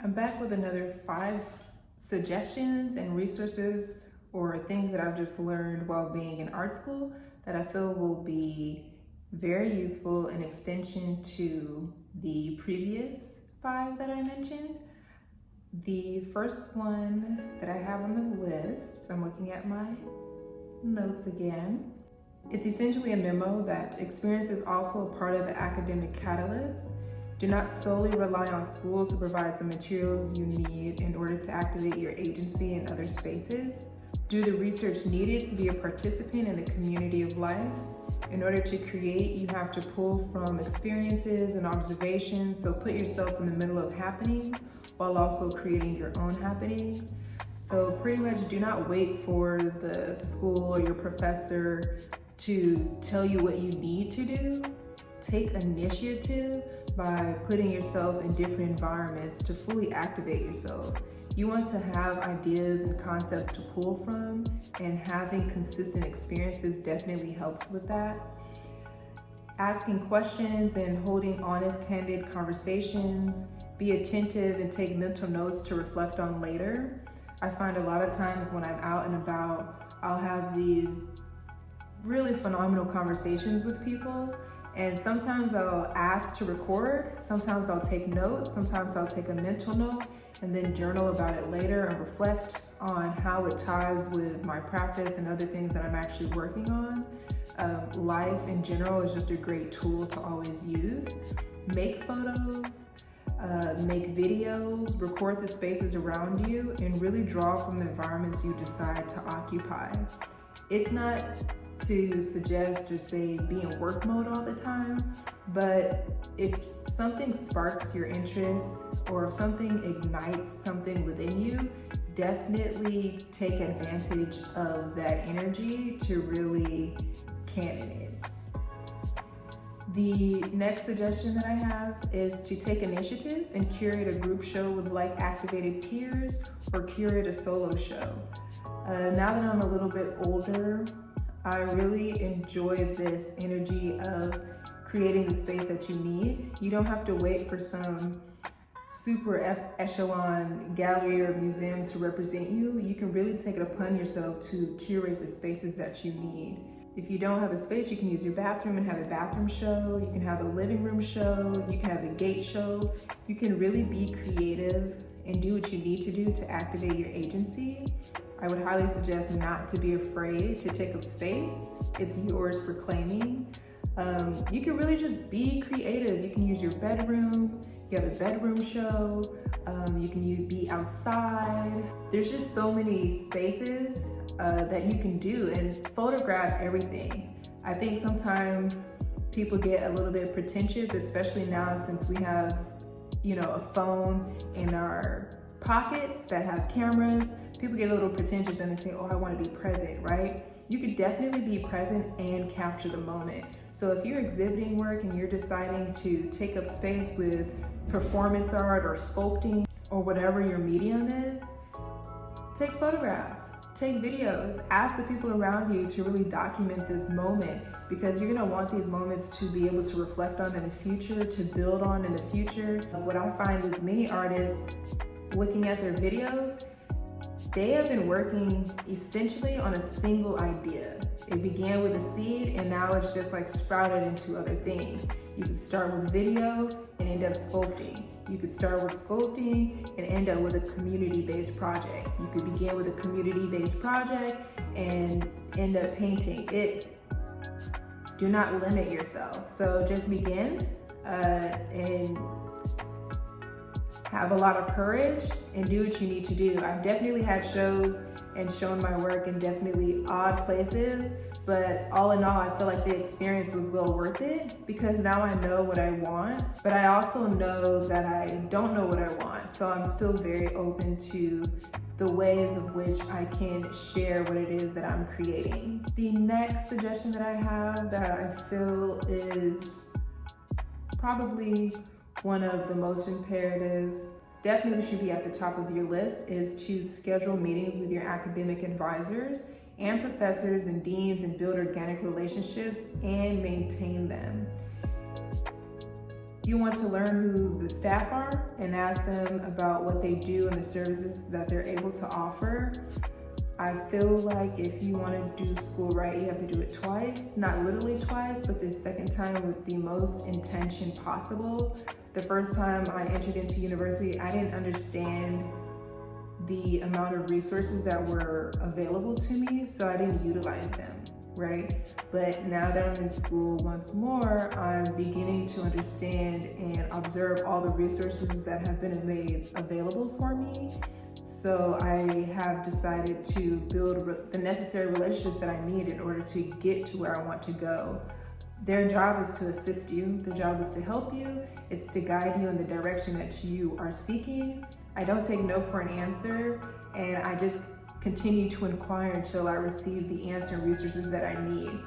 I'm back with another 5 suggestions and resources or things that I've just learned while being in art school that I feel will be very useful in extension to the previous 5 that I mentioned. The first one that I have on the list, I'm looking at my notes again. It's essentially a memo that experience is also a part of the academic catalyst. Do not solely rely on school to provide the materials you need in order to activate your agency in other spaces. Do the research needed to be a participant in the community of life. In order to create, you have to pull from experiences and observations, so put yourself in the middle of happenings while also creating your own happenings. So pretty much do not wait for the school or your professor to tell you what you need to do. Take initiative by putting yourself in different environments to fully activate yourself. You want to have ideas and concepts to pull from, and having consistent experiences definitely helps with that. Asking questions and holding honest, candid conversations. Be attentive and take mental notes to reflect on later. I find a lot of times when I'm out and about, I'll have these really phenomenal conversations with people, and sometimes I'll ask to record, sometimes I'll take notes, sometimes I'll take a mental note and then journal about it later and reflect on how it ties with my practice and other things that I'm actually working on. Life in general is just a great tool to always use. Make photos, make videos, record the spaces around you, and really draw from the environments you decide to occupy. It's not to suggest or say be in work mode all the time, but if something sparks your interest or if something ignites something within you, definitely take advantage of that energy to really cannon it. The next suggestion that I have is to take initiative and curate a group show with like-activated peers, or curate a solo show. Now that I'm a little bit older, I really enjoy this energy of creating the space that you need. You don't have to wait for some super echelon gallery or museum to represent you. You can really take it upon yourself to curate the spaces that you need. If you don't have a space, you can use your bathroom and have a bathroom show. You can have a living room show. You can have a gate show. You can really be creative and do what you need to do to activate your agency. I would highly suggest not to be afraid to take up space. It's yours for claiming. You can really just be creative. You can use your bedroom. You have a bedroom show. You can be outside. There's just so many spaces that you can do, and photograph everything. I think sometimes people get a little bit pretentious, especially now since we have, a phone in our pockets that have cameras. People get a little pretentious and they say, oh, I want to be present, right? You could definitely be present and capture the moment. So if you're exhibiting work and you're deciding to take up space with performance art or sculpting or whatever your medium is, take photographs, take videos, ask the people around you to really document this moment, because you're gonna want these moments to be able to reflect on in the future, to build on in the future. What I find is many artists, looking at their videos, they have been working essentially on a single idea. It began with a seed and now it's just like sprouted into other things. You could start with video and end up sculpting. You could start with sculpting and end up with a community-based project. You could begin with a community-based project and end up painting it. Do not limit yourself. So just begin and have a lot of courage and do what you need to do. I've definitely had shows and shown my work in definitely odd places, but all in all, I feel like the experience was well worth it, because now I know what I want, but I also know that I don't know what I want. So I'm still very open to the ways of which I can share what it is that I'm creating. The next suggestion that I have that I feel is probably one of the most imperative, definitely should be at the top of your list, is to schedule meetings with your academic advisors and professors and deans and build organic relationships and maintain them. You want to learn who the staff are and ask them about what they do and the services that they're able to offer. I feel like if you want to do school right, you have to do it twice, not literally twice, but the second time with the most intention possible. The first time I entered into university, I didn't understand the amount of resources that were available to me, so I didn't utilize them, right? But now that I'm in school once more, I'm beginning to understand and observe all the resources that have been made available for me. So I have decided to build the necessary relationships that I need in order to get to where I want to go. Their job is to assist you. Their job is to help you. It's to guide you in the direction that you are seeking. I don't take no for an answer, and I just continue to inquire until I receive the answer and resources that I need.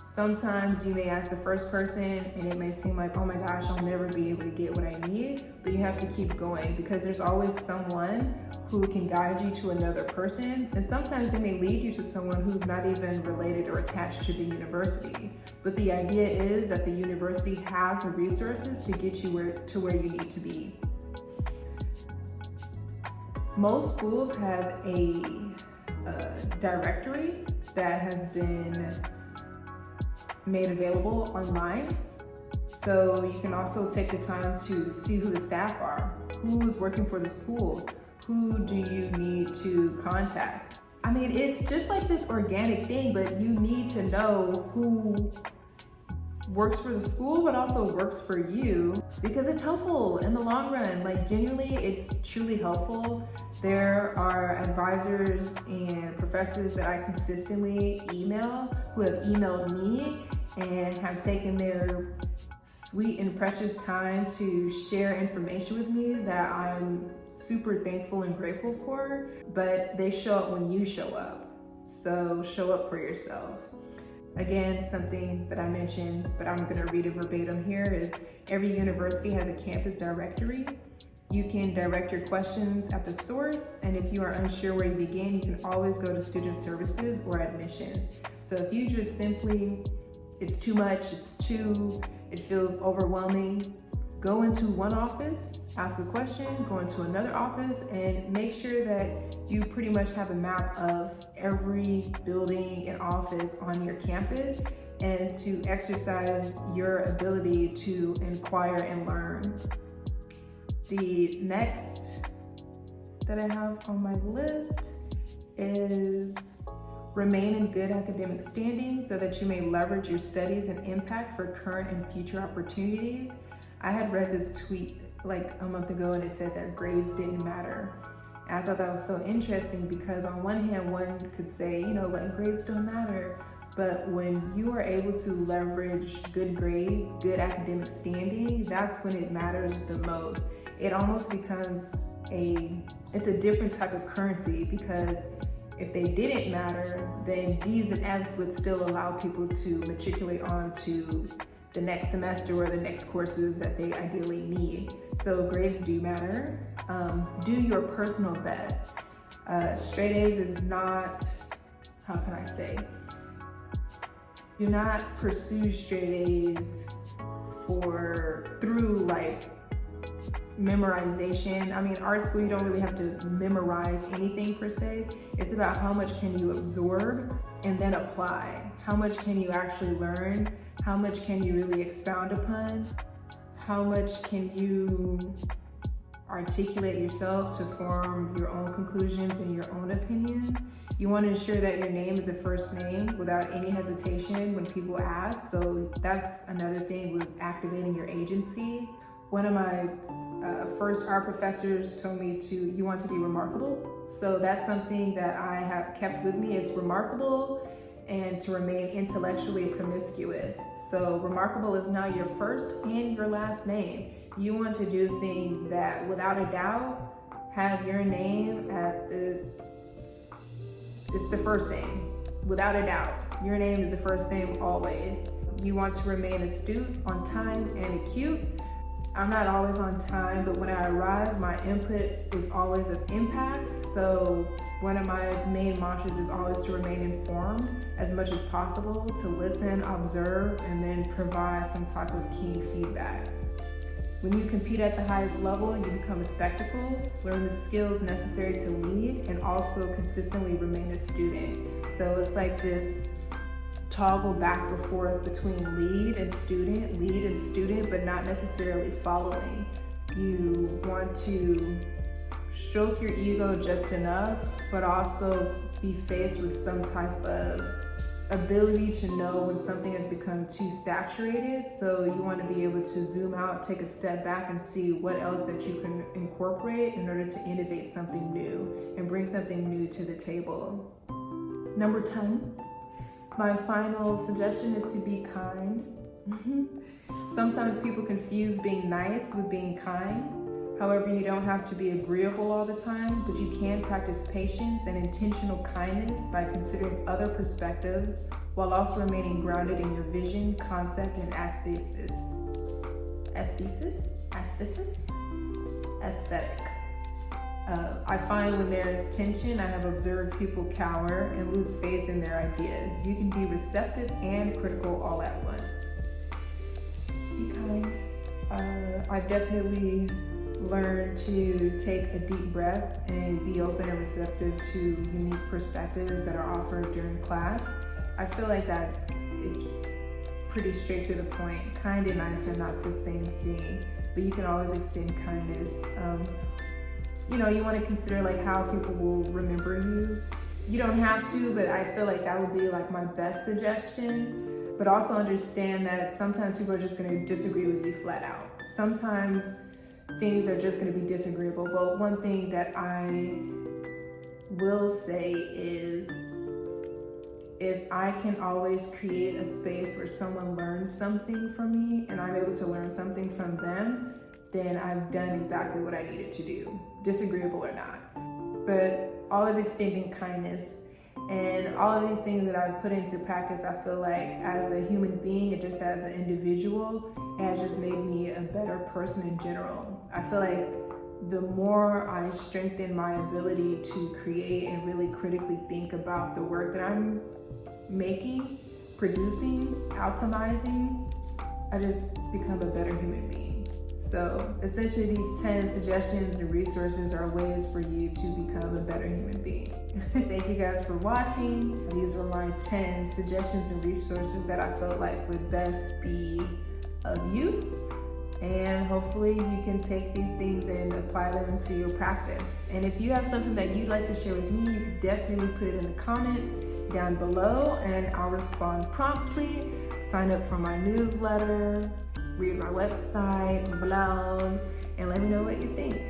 Sometimes you may ask the first person and it may seem like, oh my gosh, I'll never be able to get what I need, but you have to keep going because there's always someone who can guide you to another person. And sometimes they may lead you to someone who's not even related or attached to the university. But the idea is that the university has the resources to get you to where you need to be. Most schools have a directory that has been made available online. So you can also take the time to see who the staff are, who is working for the school, who do you need to contact. I mean, it's just like this organic thing, but you need to know who works for the school, but also works for you because it's helpful in the long run. Like genuinely, it's truly helpful. There are advisors and professors that I consistently email who have emailed me and have taken their sweet and precious time to share information with me that I'm super thankful and grateful for, but they show up when you show up. So show up for yourself. Again, something that I mentioned, but I'm gonna read it verbatim here, is every university has a campus directory. You can direct your questions at the source, and if you are unsure where to begin, you can always go to student services or admissions. So if you just simply, it's too much, it feels overwhelming, go into one office, ask a question, go into another office, and make sure that you pretty much have a map of every building and office on your campus, and to exercise your ability to inquire and learn. The next that I have on my list is remain in good academic standing so that you may leverage your studies and impact for current and future opportunities. I had read this tweet like a month ago and it said that grades didn't matter. And I thought that was so interesting because on one hand, one could say, you know, like grades don't matter. But when you are able to leverage good grades, good academic standing, that's when it matters the most. It almost becomes it's a different type of currency, because if they didn't matter, then D's and F's would still allow people to matriculate on to the next semester or the next courses that they ideally need. So grades do matter. Do your personal best. Straight A's is not, how can I say? Do not pursue straight A's through like memorization. I mean, art school, you don't really have to memorize anything per se. It's about how much can you absorb and then apply. How much can you actually learn? How much can you really expound upon? How much can you articulate yourself to form your own conclusions and your own opinions? You want to ensure that your name is the first name without any hesitation when people ask. So that's another thing with activating your agency. One of my first art professors told me you want to be remarkable. So that's something that I have kept with me. It's remarkable and to remain intellectually promiscuous. So remarkable is now your first and your last name. You want to do things that without a doubt have your name it's the first name, without a doubt. Your name is the first name always. You want to remain astute, on time, and acute. I'm not always on time, but when I arrive, my input is always of impact. So one of my main mantras is always to remain informed as much as possible, to listen, observe, and then provide some type of key feedback. When you compete at the highest level, you become a spectacle, learn the skills necessary to lead, and also consistently remain a student. So it's like this toggle back and forth between lead and student, but not necessarily following. You want to stroke your ego just enough, but also be faced with some type of ability to know when something has become too saturated. So you want to be able to zoom out, take a step back, and see what else that you can incorporate in order to innovate something new and bring something new to the table. Number 10, my final suggestion is to be kind. Sometimes people confuse being nice with being kind. However, you don't have to be agreeable all the time, but you can practice patience and intentional kindness by considering other perspectives while also remaining grounded in your vision, concept, and aesthetic. I find when there is tension, I have observed people cower and lose faith in their ideas. You can be receptive and critical all at once. Be kind. I've definitely learned to take a deep breath and be open and receptive to unique perspectives that are offered during class. I feel like that it's pretty straight to the point. Kind and nice are not the same thing, but you can always extend kindness. You want to consider like how people will remember you. You don't have to, but I feel like that would be like my best suggestion. But also understand that sometimes people are just going to disagree with you flat out. Sometimes things are just going to be disagreeable. But one thing that I will say is, if I can always create a space where someone learns something from me and I'm able to learn something from them, then I've done exactly what I needed to do, disagreeable or not. But always extending kindness and all of these things that I've put into practice, I feel like as a human being and just as an individual, it has just made me a better person in general. I feel like the more I strengthen my ability to create and really critically think about the work that I'm making, producing, alchemizing, I just become a better human being. So essentially these 10 suggestions and resources are ways for you to become a better human being. Thank you guys for watching. These were my 10 suggestions and resources that I felt like would best be of use. And hopefully you can take these things and apply them to your practice. And if you have something that you'd like to share with me, you can definitely put it in the comments down below and I'll respond promptly. Sign up for my newsletter, read my website, blogs, and let me know what you think.